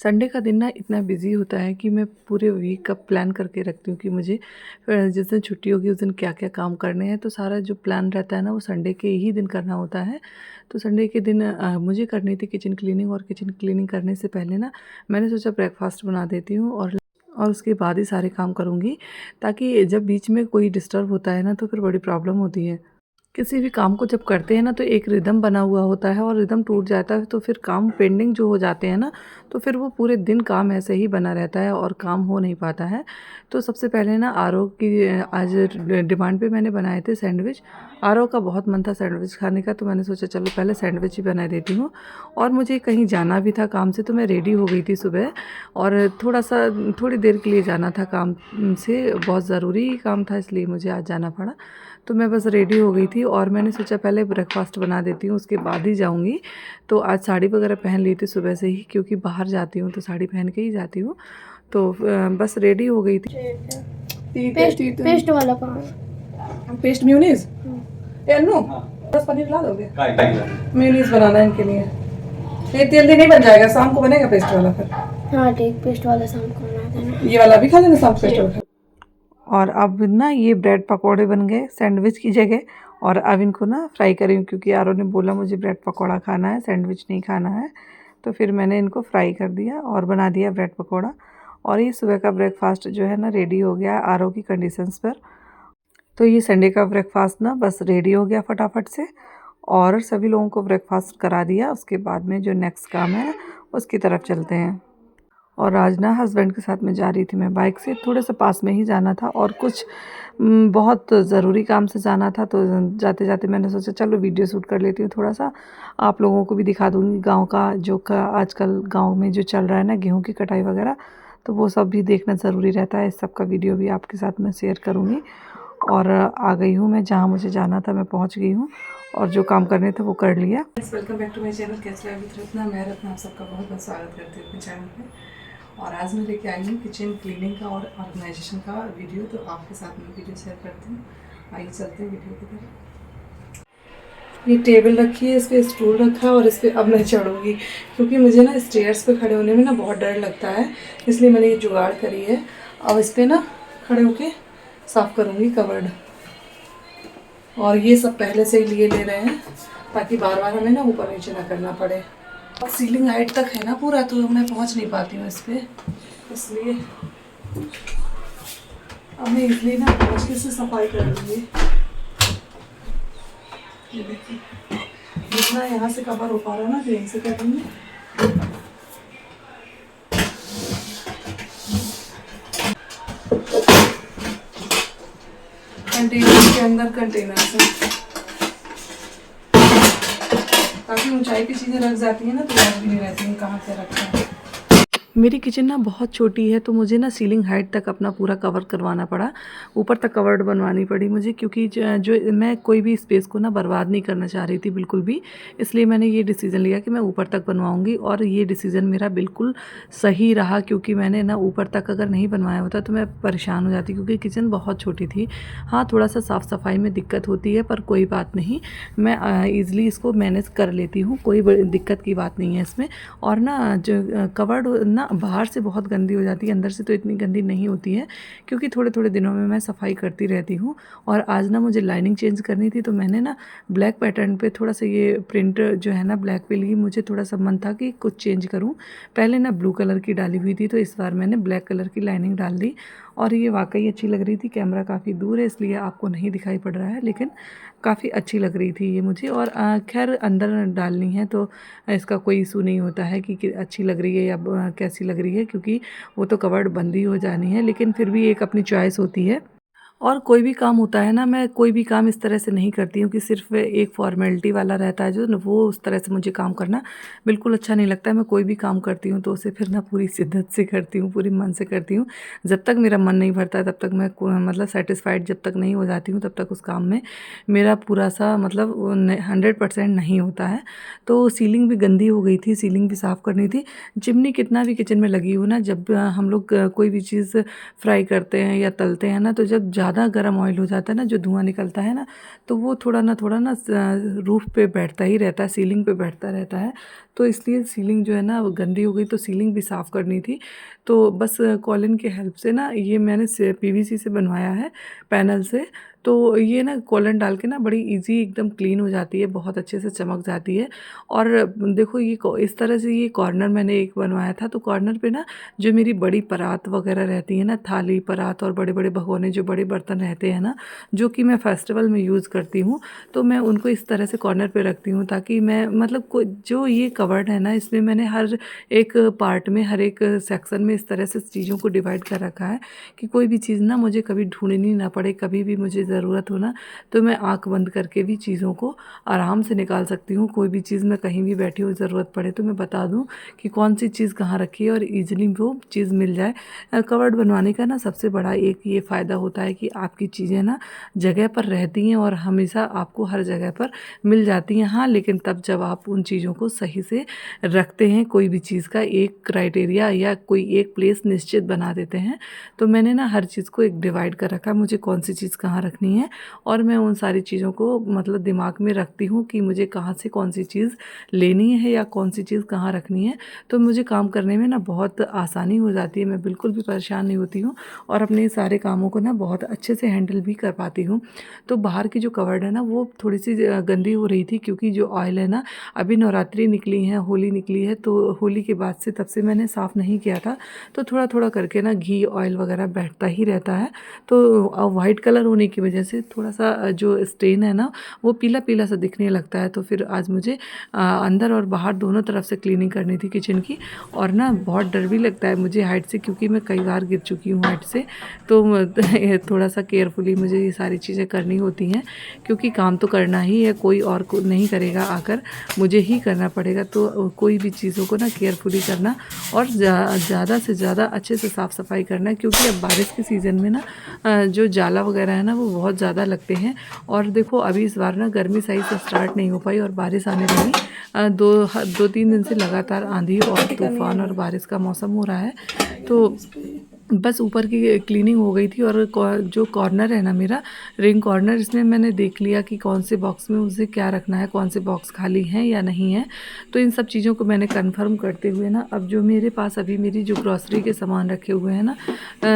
Sunday का दिन ना इतना बिज़ी होता है कि मैं पूरे वीक का प्लान करके रखती हूँ कि मुझे जिस दिन छुट्टी होगी उस दिन क्या-क्या काम करने हैं। तो सारा जो प्लान रहता है ना वो संडे के ही दिन करना होता है। तो संडे के दिन मुझे करनी थी किचन क्लीनिंग, और किचन क्लीनिंग करने से पहले ना मैंने सोचा ब्रेकफ़ास्ट बना देती हूँ और उसके बाद ही सारे काम करूँगी, ताकि जब बीच में कोई डिस्टर्ब होता है ना तो फिर बड़ी प्रॉब्लम होती है। किसी भी काम को जब करते हैं ना तो एक रिदम बना हुआ होता है, और रिदम टूट जाता है तो फिर काम पेंडिंग जो हो जाते हैं ना, तो फिर वो पूरे दिन काम ऐसे ही बना रहता है और काम हो नहीं पाता है। तो सबसे पहले ना आरव की आज डिमांड पे मैंने बनाए थे सैंडविच। आरव का बहुत मन था सैंडविच खाने का, तो मैंने सोचा चलो पहले सैंडविच ही बना देती हूँ। और मुझे कहीं जाना भी था काम से, तो मैं रेडी हो गई थी सुबह, और थोड़ी देर के लिए जाना था काम से, बहुत ज़रूरी काम था इसलिए मुझे आज जाना पड़ा। तो मैं बस रेडी हो गई थी और मैंने सोचा पहले ब्रेकफ़ास्ट बना देती हूँ, उसके बाद ही जाऊँगी। तो आज साड़ी वगैरह पहन ली थी सुबह से ही, क्योंकि बाहर जाती हूँ तो साड़ी पहन के ही जाती हूँ। तो बस रेडी हो गई थी। पेस्ट वाला पान पेस्ट मेयोनीज़ ए अन्नू, बस पनीर ला दोगे? मेयोनीज़ बनाना है इनके लिए। ये जल्दी नहीं बन जाएगा, शाम को बनेगा पेस्ट वाला फिर। हाँ ठीक, पेस्ट वाला शाम को बना देना। ये वाला भी खा लेना शाम को पेस्ट वाला। और अब ना ये ब्रेड पकौड़े बन गए सैंडविच की जगह, और अब इनको ना फ्राई करें, क्योंकि आरो ने बोला मुझे ब्रेड पकौड़ा खाना है, सैंडविच नहीं खाना है। तो फिर मैंने इनको फ्राई कर दिया और बना दिया ब्रेड पकौड़ा। और ये सुबह का ब्रेकफास्ट जो है ना रेडी हो गया आरो की कंडीशंस पर। तो ये संडे का ब्रेकफास्ट ना बस रेडी हो गया फटाफट से, और सभी लोगों को ब्रेकफास्ट करा दिया। उसके बाद में जो नेक्स्ट काम है उसकी तरफ चलते हैं। और आज ना हस्बैंड के साथ में जा रही थी मैं बाइक से, थोड़े से पास में ही जाना था और कुछ बहुत ज़रूरी काम से जाना था। तो जाते जाते मैंने सोचा चलो वीडियो शूट कर लेती हूँ थोड़ा सा, आप लोगों को भी दिखा दूँगी गांव का जो का आजकल गांव में जो चल रहा है ना, गेहूं की कटाई वगैरह। तो वो सब भी देखना ज़रूरी रहता है, इस सब का वीडियो भी आपके साथ मैं शेयर करूँगी। और आ गई हूँ मैं जहाँ मुझे जाना था, मैं पहुँच गई हूँ और जो काम करने थे वो कर लिया। Welcome back to my channel कैसे है विद रत्ना। मैं रत्ना आप सबका बहुत बहुत स्वागत करती हूँ अपने चैनल पे। और आज मैं लेके आई हूँ किचन क्लीनिंग का और ऑर्गेनाइजेशन का वीडियो, तो आपके साथ में वीडियो शेयर करती हूँ। आइए चलते हैं वीडियो की तरफ। ये टेबल रखी है, इस पर स्टूल रखा है और इस पर अब मैं चढ़ूँगी, क्योंकि मुझे ना स्टेयर्स पे खड़े होने में ना बहुत डर लगता है, इसलिए मैंने ये जुगाड़ करी है। अब इस पर ना खड़े होके साफ़ करूँगी कवर्ड। और ये सब पहले से ही लिए ले रहे हैं, ताकि बार बार हमें ना ऊपर नीचे ना करना पड़े। सीलिंग हाइट तक है ना पूरा, तो मैं पहुंच नहीं पाती हूँ इस पर, इसलिए अब मैं इसलिए ना पहुँच के से सफाई कर लूँगी। ये देखिए जितना यहाँ से कवर हो पा रहा है ना, तो यहीं से कर लूँगी। कंटेनर के अंदर कंटेनर से काफ़ी ऊंचाई की चीज़ें रख जाती हैं ना, तो याद भी नहीं रहती हैं कहाँ से रखना है। मेरी किचन ना बहुत छोटी है, तो मुझे ना सीलिंग हाइट तक अपना पूरा कवर करवाना पड़ा, ऊपर तक कवर्ड बनवानी पड़ी मुझे, क्योंकि जो मैं कोई भी स्पेस को ना बर्बाद नहीं करना चाह रही थी बिल्कुल भी। इसलिए मैंने ये डिसीज़न लिया कि मैं ऊपर तक बनवाऊंगी, और ये डिसीज़न मेरा बिल्कुल सही रहा, क्योंकि मैंने ना ऊपर तक अगर नहीं बनवाया होता तो मैं परेशान हो जाती, क्योंकि किचन बहुत छोटी थी। हाँ, थोड़ा सा साफ़ सफाई में दिक्कत होती है, पर कोई बात नहीं, मैं ईज़िली इसको मैनेज कर लेती हूँ, कोई दिक्कत की बात नहीं है इसमें। और ना जो कवर्ड ना बाहर से बहुत गंदी हो जाती है, अंदर से तो इतनी गंदी नहीं होती है, क्योंकि थोड़े थोड़े दिनों में मैं सफाई करती रहती हूँ। और आज ना मुझे लाइनिंग चेंज करनी थी, तो मैंने ना ब्लैक पैटर्न पे थोड़ा सा ये प्रिंट जो है ना ब्लैक पे ली, मुझे थोड़ा सा मन था कि कुछ चेंज करूँ। पहले ना ब्लू कलर की डाली हुई थी, तो इस बार मैंने ब्लैक कलर की लाइनिंग डाल दी, और ये वाकई अच्छी लग रही थी। कैमरा काफ़ी दूर है इसलिए आपको नहीं दिखाई पड़ रहा है, लेकिन काफ़ी अच्छी लग रही थी ये मुझे। और खैर अंदर डालनी है तो इसका कोई इशू नहीं होता है कि अच्छी लग रही है या कैसी लग रही है, क्योंकि वो तो कवर्ड बंद ही हो जानी है, लेकिन फिर भी एक अपनी चॉइस होती है। और कोई भी काम होता है ना, मैं कोई भी काम इस तरह से नहीं करती हूँ कि सिर्फ एक फॉर्मेलिटी वाला रहता है जो न, वो उस तरह से मुझे काम करना बिल्कुल अच्छा नहीं लगता है। मैं कोई भी काम करती हूँ तो उसे फिर ना पूरी शिद्दत से करती हूँ, पूरी मन से करती हूँ। जब तक मेरा मन नहीं भरता तब तक मैं मतलब सेटिस्फाइड जब तक नहीं हो जाती हूँ, तब तक उस काम में मेरा पूरा सा मतलब 100% नहीं होता है। तो सीलिंग भी गंदी हो गई थी, सीलिंग भी साफ़ करनी थी। चिमनी कितना भी किचन में लगी हो ना, जब हम लोग कोई भी चीज़ फ्राई करते हैं या तलते हैं ना, तो जब ज़्यादा गर्म ऑयल हो जाता है ना, जो धुआं निकलता है ना, तो वो थोड़ा ना रूफ़ पे बैठता ही रहता है, सीलिंग पे बैठता रहता है। तो इसलिए सीलिंग जो है ना वो गंदी हो गई, तो सीलिंग भी साफ़ करनी थी। तो बस कॉलिन की हेल्प से ना ये मैंने से पीवीसी से बनवाया है, पैनल से। तो ये ना कॉलन डाल के ना बड़ी ईज़ी एकदम क्लीन हो जाती है, बहुत अच्छे से चमक जाती है। और देखो ये इस तरह से ये कॉर्नर मैंने एक बनवाया था, तो कॉर्नर पे ना जो मेरी बड़ी परात वगैरह रहती है ना, थाली परात और बड़े बड़े भगोने, जो बड़े बर्तन रहते हैं ना, जो कि मैं फेस्टिवल में यूज़ करती हूँ, तो मैं उनको इस तरह से कॉर्नर पे रखती हूँ, ताकि मैं मतलब जो ये कवर्ड है ना, इसमें मैंने हर एक पार्ट में, हर एक सेक्शन में इस तरह से चीज़ों को डिवाइड कर रखा है कि कोई भी चीज़ ना मुझे कभी ढूंढनी ना पड़े। कभी भी मुझे ज़रूरत हो ना, तो मैं आँख बंद करके भी चीज़ों को आराम से निकाल सकती हूँ। कोई भी चीज़ मैं कहीं भी बैठी हूँ, ज़रूरत पड़े तो मैं बता दूँ कि कौन सी चीज़ कहाँ रखी है और ईज़िली वो चीज़ मिल जाए। कवर्ड बनवाने का ना सबसे बड़ा एक ये फ़ायदा होता है कि आपकी चीज़ें ना जगह पर रहती हैं और हमेशा आपको हर जगह पर मिल जाती हैं। हाँ, लेकिन तब जब आप उन चीज़ों को सही से रखते हैं, कोई भी चीज़ का एक क्राइटेरिया या कोई एक प्लेस निश्चित बना देते हैं। तो मैंने ना हर चीज़ को एक डिवाइड कर रखा है, मुझे कौन सी चीज़ कहाँ रखनी है, और मैं उन सारी चीज़ों को मतलब दिमाग में रखती हूँ कि मुझे कहाँ से कौन सी चीज़ लेनी है या कौन सी चीज़ कहाँ रखनी है। तो मुझे काम करने में ना बहुत आसानी हो जाती है, मैं बिल्कुल भी परेशान नहीं होती हूँ और अपने सारे कामों को ना बहुत अच्छे से हैंडल भी कर पाती हूँ। तो बाहर की जो कवर्ड है ना, वो थोड़ी सी गंदी हो रही थी, क्योंकि जो ऑयल है ना, अभी नवरात्रि निकली है, होली निकली है, तो होली के बाद से तब से मैंने साफ़ नहीं किया था, तो थोड़ा थोड़ा करके ना घी ऑयल वगैरह बैठता ही रहता है। तो वाइट कलर होने की वजह से थोड़ा सा जो स्टेन है ना, वो पीला पीला सा दिखने लगता है। तो फिर आज मुझे अंदर और बाहर दोनों तरफ से क्लीनिंग करनी थी किचन की, और ना बहुत डर भी लगता है मुझे हाइट से, क्योंकि मैं कई बार गिर चुकी हूँ हाइट से। तो थोड़ा सा केयरफुली मुझे ये सारी चीज़ें करनी होती हैं, क्योंकि काम तो करना ही है, कोई और को नहीं करेगा, आकर मुझे ही करना पड़ेगा। तो कोई भी चीज़ों को ना केयरफुली करना और ज़्यादा से ज़्यादा अच्छे से साफ़ सफाई करना है, क्योंकि अब बारिश के सीज़न में ना जो जाला वगैरह है ना, वो बहुत ज़्यादा लगते हैं। और देखो अभी इस बार ना गर्मी सही से स्टार्ट नहीं हो पाई और बारिश आने लगी। 2-3 दिन से लगातार आंधी और तूफ़ान और बारिश का मौसम हो रहा है। तो बस ऊपर की क्लीनिंग हो गई थी, और जो कॉर्नर है ना मेरा रिंग कॉर्नर, इसमें मैंने देख लिया कि कौन से बॉक्स में मुझे क्या रखना है, कौन से बॉक्स खाली हैं या नहीं है। तो इन सब चीज़ों को मैंने कंफर्म करते हुए ना, अब जो मेरे पास अभी मेरी जो ग्रॉसरी के सामान रखे हुए हैं ना,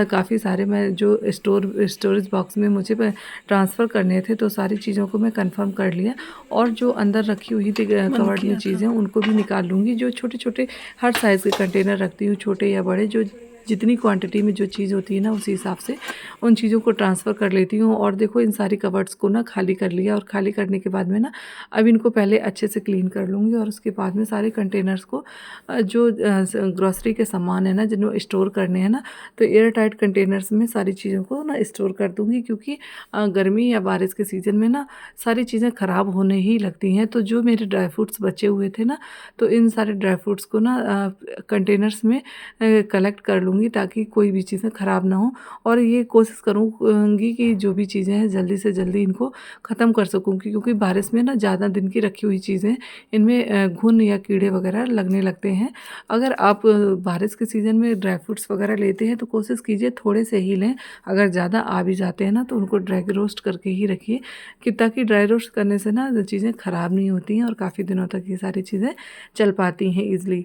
काफ़ी सारे, मैं जो स्टोरेज बॉक्स में मुझे ट्रांसफ़र करने थे, तो सारी चीज़ों को मैं कंफर्म कर लिया। और जो अंदर रखी हुई थी कवर्ड में चीज़ें, उनको भी निकाल लूँगी। जो छोटे छोटे हर साइज़ के कंटेनर रखती हूँ, छोटे या बड़े, जो जितनी क्वांटिटी में जो चीज़ होती है ना, उसी हिसाब से उन चीज़ों को ट्रांसफ़र कर लेती हूँ। और देखो इन सारी कवर्ड्स को ना खाली कर लिया, और खाली करने के बाद में ना अब इनको पहले अच्छे से क्लीन कर लूँगी, और उसके बाद में सारे कंटेनर्स को जो ग्रॉसरी के सामान है ना, जिनको स्टोर करने हैं ना, तो एयर टाइट कंटेनर्स में सारी चीज़ों को ना स्टोर कर दूँगी। क्योंकि गर्मी या बारिश के सीज़न में ना सारी चीज़ें ख़राब होने ही लगती हैं। तो जो मेरे ड्राई फ्रूट्स बचे हुए थे ना, तो इन सारे ड्राई फ्रूट्स को ना कंटेनर्स में कलेक्ट कर लूँगी, ताकि कोई भी चीज़ें ख़राब ना हो। और ये कोशिश करूँगी कि जो भी चीज़ें हैं जल्दी से जल्दी इनको ख़त्म कर सकूँ, क्योंकि बारिश में ना ज़्यादा दिन की रखी हुई चीज़ें, इनमें घुन या कीड़े वगैरह लगने लगते हैं। अगर आप बारिश के सीज़न में ड्राई फ्रूट्स वगैरह लेते हैं, तो कोशिश कीजिए थोड़े से ही लें। अगर ज़्यादा आ भी जाते हैं ना, तो उनको ड्राई रोस्ट करके ही रखिए, कि ताकि ड्राई रोस्ट करने से ना चीज़ें ख़राब नहीं होती हैं और काफ़ी दिनों तक ये सारी चीज़ें चल पाती हैं ईज़िली।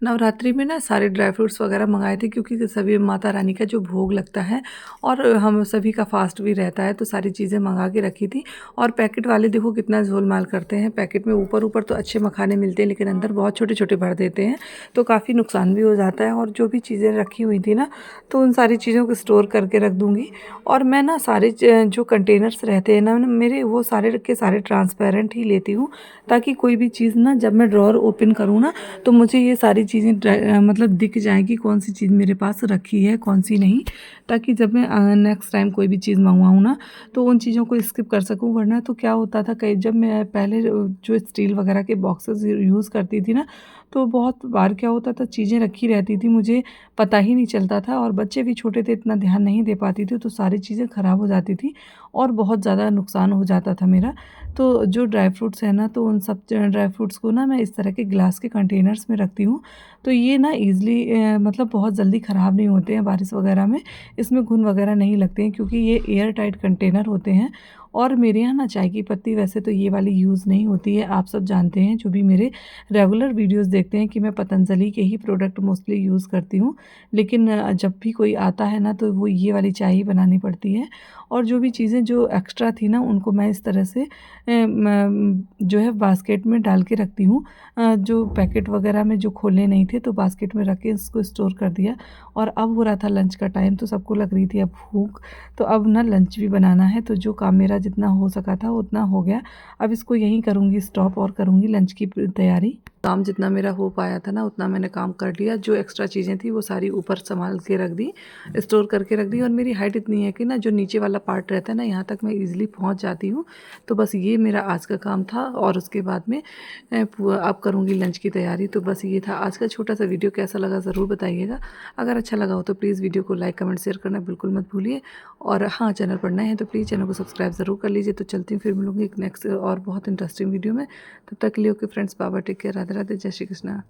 नवरात्रि में ना सारे ड्राई फ्रूट्स वगैरह मंगाए थे, क्योंकि सभी माता रानी का जो भोग लगता है और हम सभी का फास्ट भी रहता है, तो सारी चीज़ें मंगा के रखी थी। और पैकेट वाले देखो कितना झोलमाल करते हैं, पैकेट में ऊपर ऊपर तो अच्छे मखाने मिलते हैं, लेकिन अंदर बहुत छोटे छोटे भर देते हैं, तो काफ़ी नुकसान भी हो जाता है। और जो भी चीज़ें रखी हुई थी ना, तो उन सारी चीज़ों को स्टोर करके रख दूँगी। और मैं ना सारे जो कंटेनर्स रहते हैं ना मेरे, वो सारे के सारे ट्रांसपेरेंट ही लेती हूँ, ताकि कोई भी चीज़ ना जब मैं ड्रॉअर ओपन करूँ ना, तो मुझे ये सारी चीज़ें मतलब दिख जाएगी, कौन सी चीज़ मेरे पास रखी है, कौन सी नहीं, ताकि जब मैं नेक्स्ट टाइम कोई भी चीज़ मंगवाऊँ ना, तो उन चीज़ों को स्किप कर सकूँ। वरना तो क्या होता था, कई जब मैं पहले जो स्टील वगैरह के बॉक्सेस यूज़ करती थी ना, तो बहुत बार क्या होता था, चीज़ें रखी रहती थी, मुझे पता ही नहीं चलता था, और बच्चे भी छोटे थे, इतना ध्यान नहीं दे पाती थी, तो सारी चीज़ें ख़राब हो जाती थी और बहुत ज़्यादा नुकसान हो जाता था मेरा। तो जो ड्राई फ्रूट्स हैं ना, तो उन सब ड्राई फ्रूट्स को ना मैं इस तरह के ग्लास के कंटेनर्स में रखती हूँ, तो ये ना ईज़िली मतलब बहुत जल्दी ख़राब नहीं होते हैं बारिश वगैरह में। इसमें घुन वगैरह नहीं लगते हैं क्योंकि ये एयर टाइट कंटेनर होते हैं। और मेरे यहाँ ना चाय की पत्ती वैसे तो ये वाली यूज़ नहीं होती है, आप सब जानते हैं जो भी मेरे रेगुलर वीडियोस देखते हैं कि मैं पतंजलि के ही प्रोडक्ट मोस्टली यूज़ करती हूँ। लेकिन जब भी कोई आता है ना, तो वो ये वाली चाय ही बनानी पड़ती है। और जो भी चीज़ें जो एक्स्ट्रा थी ना, उनको मैं इस तरह से जो है बास्केट में डाल के रखती हूँ। जो पैकेट वगैरह में जो खोलने नहीं थे, तो बास्केट में रख के इसको स्टोर कर दिया। और अब हो रहा था लंच का टाइम, तो सबको लग रही थी अब भूख, तो अब ना लंच भी बनाना है। तो जो काम मेरा जितना हो सका था उतना हो गया। अब इसको यहीं करूँगी स्टॉप और करूँगी लंच की तैयारी। काम जितना मेरा हो पाया था ना, उतना मैंने काम कर लिया। जो एक्स्ट्रा चीज़ें थी वो सारी ऊपर संभाल के रख दी, स्टोर करके रख दी। और मेरी हाइट इतनी है कि ना, जो नीचे वाला पार्ट रहता है ना, यहाँ तक मैं ईज़िली पहुँच जाती हूँ। तो बस ये मेरा आज का काम था, और उसके बाद में अब करूँगी लंच की तैयारी। तो बस ये था आज का छोटा सा वीडियो। कैसा लगा ज़रूर बताइएगा। अगर अच्छा लगा हो तो प्लीज़ वीडियो को लाइक, कमेंट, शेयर करना बिल्कुल मत भूलिए। और हाँ, चैनल पर नए हैं तो प्लीज़ चैनल को सब्सक्राइब ज़रूर कर लीजिए। तो चलती हूँ, फिर मिलूँगी एक नेक्स्ट और बहुत इंटरेस्टिंग वीडियो में। तब तक के लिए okay friends, bye bye, take care, Radhe Radhe, Jai Shri Krishna.